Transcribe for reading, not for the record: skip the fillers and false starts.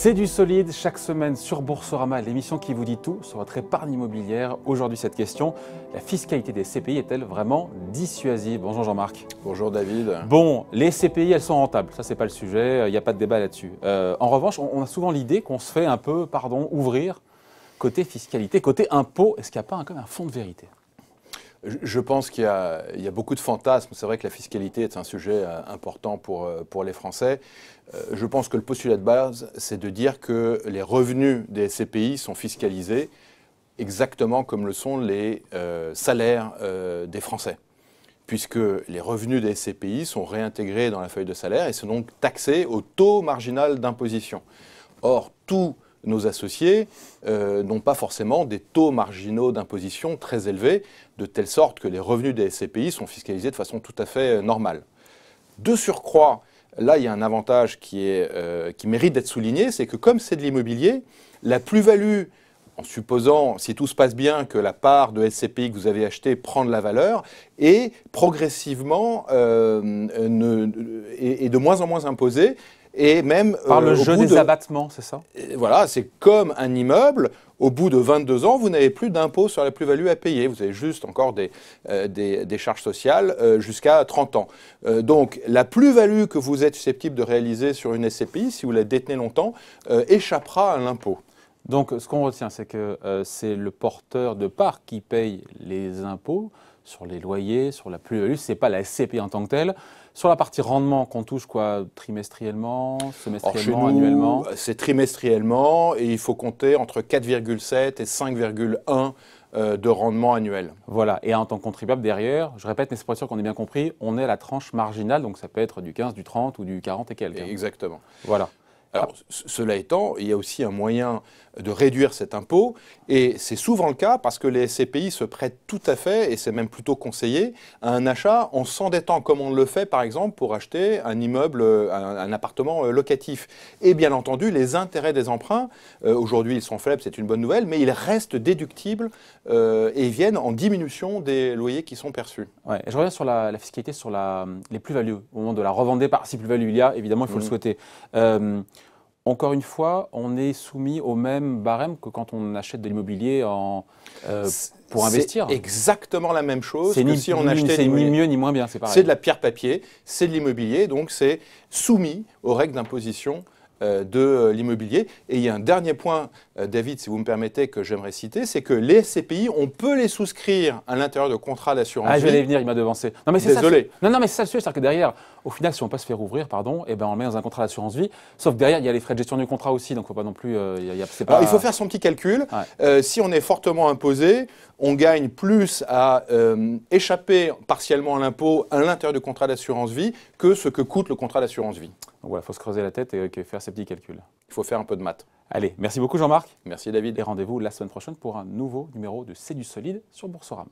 C'est du solide chaque semaine sur Boursorama, l'émission qui vous dit tout sur votre épargne immobilière. Aujourd'hui, cette question, la fiscalité des CPI est-elle vraiment dissuasive? Bonjour Jean-Marc. Bonjour David. Bon, les CPI, elles sont rentables, ça c'est pas le sujet, il n'y a pas de débat là-dessus. En revanche, on a souvent l'idée qu'on se fait un peu, ouvrir côté fiscalité, côté impôt. Est-ce qu'il n'y a pas quand même un fond de vérité? Je pense qu'il y a beaucoup de fantasmes. C'est vrai que la fiscalité est un sujet important pour les Français. Je pense que le postulat de base, c'est de dire que les revenus des SCPI sont fiscalisés exactement comme le sont les salaires des Français, puisque les revenus des SCPI sont réintégrés dans la feuille de salaire et sont donc taxés au taux marginal d'imposition. Or, tous nos associés n'ont pas forcément des taux marginaux d'imposition très élevés, de telle sorte que les revenus des SCPI sont fiscalisés de façon tout à fait normale. De surcroît, là, il y a un avantage qui mérite d'être souligné, c'est que comme c'est de l'immobilier, la plus-value, en supposant, si tout se passe bien, que la part de SCPI que vous avez acheté prend de la valeur, est progressivement est de moins en moins imposée. Et même par le jeu des abattements, c'est ça? Voilà, c'est comme un immeuble. Au bout de 22 ans, vous n'avez plus d'impôt sur la plus-value à payer. Vous avez juste encore des charges sociales jusqu'à 30 ans. Donc, la plus-value que vous êtes susceptible de réaliser sur une SCPI, si vous la détenez longtemps, échappera à l'impôt. Donc, ce qu'on retient, c'est que c'est le porteur de part qui paye les impôts sur les loyers, sur la plus-value. Ce n'est pas la SCPI en tant que telle. Sur la partie rendement, qu'on touche quoi, trimestriellement, semestriellement, annuellement? C'est trimestriellement et il faut compter entre 4,7 et 5,1 de rendement annuel. Voilà, et en tant que contribuable derrière, je répète, mais c'est pour être sûr qu'on ait bien compris, on est à la tranche marginale, donc ça peut être du 15, du 30 ou du 40 et quelques. Exactement. Voilà. Alors, cela étant, il y a aussi un moyen de réduire cet impôt, et c'est souvent le cas parce que les SCPI se prêtent tout à fait, et c'est même plutôt conseillé, à un achat en s'endettant, comme on le fait par exemple pour acheter un immeuble, un appartement locatif. Et bien entendu, les intérêts des emprunts, aujourd'hui ils sont faibles, c'est une bonne nouvelle, mais ils restent déductibles et viennent en diminution des loyers qui sont perçus. Ouais, et je reviens sur la fiscalité, sur les plus-values. Au moment de la revente départ, si plus-value il y a, évidemment, il faut le souhaiter. Encore une fois, on est soumis au même barème que quand on achète de l'immobilier pour investir. C'est exactement la même chose que si on achetait c'est ni mieux ni moins bien, c'est pareil. C'est de la pierre papier, c'est de l'immobilier, donc c'est soumis aux règles d'imposition de l'immobilier. Et il y a un dernier point, David, si vous me permettez, que j'aimerais citer, c'est que les SCPI, on peut les souscrire à l'intérieur de contrats d'assurance vie. Ah, je vais y venir, il m'a devancé. Non, mais désolé. Non, mais c'est ça le sujet, c'est-à-dire que derrière, au final, si on peut se faire ouvrir, eh ben, on le met dans un contrat d'assurance vie. Sauf que derrière, il y a les frais de gestion du contrat aussi, donc il ne faut pas non plus. Alors, il faut faire son petit calcul. Ouais. Si on est fortement imposé, on gagne plus à échapper partiellement à l'impôt à l'intérieur du contrat d'assurance vie que ce que coûte le contrat d'assurance vie. Donc voilà, il faut se creuser la tête et faire ces petits calculs. Il faut faire un peu de maths. Allez, merci beaucoup Jean-Marc. Merci David. Et rendez-vous la semaine prochaine pour un nouveau numéro de C'est du solide sur Boursorama.